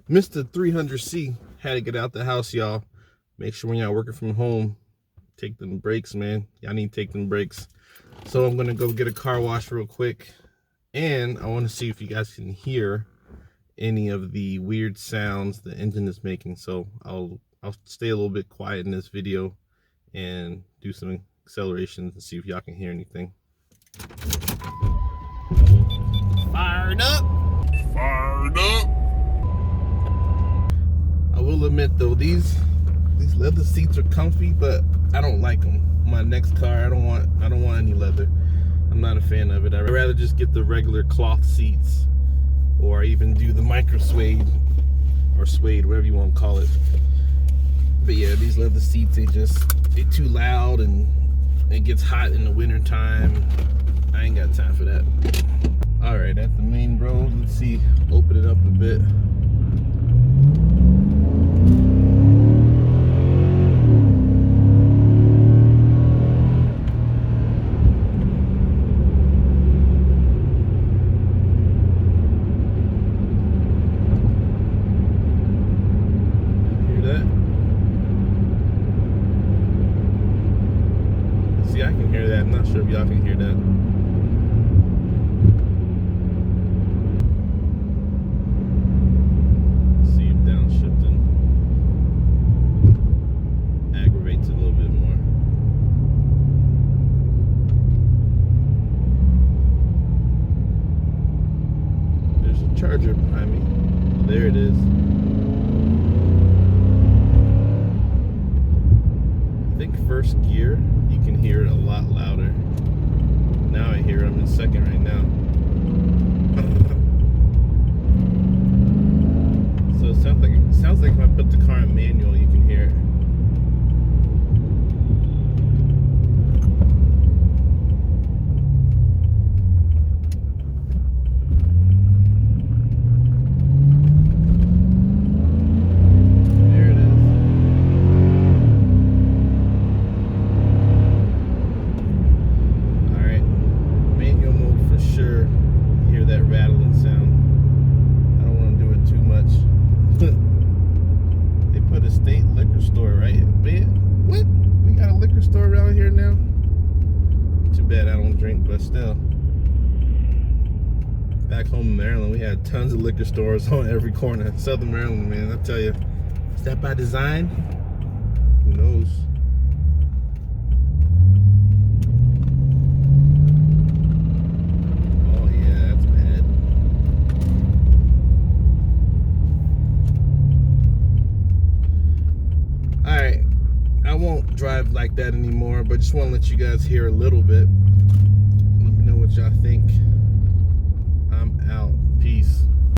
Mr. 300C had to get out the house, y'all. Make sure when y'all working from home, take them breaks, man. Y'all need to take them breaks. So I'm gonna go get a car wash real quick, and I want to see if you guys can hear any of the weird sounds the engine is making. So I'll stay a little bit quiet in this video and do some accelerations and see if y'all can hear anything. Fired up! Fired up! I will admit though, these leather seats are comfy, but I don't like them. My next car, I don't want any leather. I'm not a fan of it. I'd rather just get the regular cloth seats, or even do the micro suede or suede, whatever you want to call it. But yeah, these leather seats, they're too loud and it gets hot in the winter time. I ain't got time for that. All right, at the main road, let's see, open it up a bit. I can hear that. I'm not sure if y'all can hear that. See if downshifting aggravates it a little bit more. There's a charger behind me. There it is. I think first gear, you can hear it a lot louder. Now I hear I'm in second right now. So it sounds like if I put the car in manual, you can hear it. Rattling sound. I don't want to do it too much. They put a state liquor store right here. Man, what? We got a liquor store around here now? Too bad I don't drink, but still. Back home in Maryland, we had tons of liquor stores on every corner. Southern Maryland, man, I tell you. Is that by design? Who knows? Drive like that anymore, but just want to let you guys hear a little bit. Let me know what y'all think.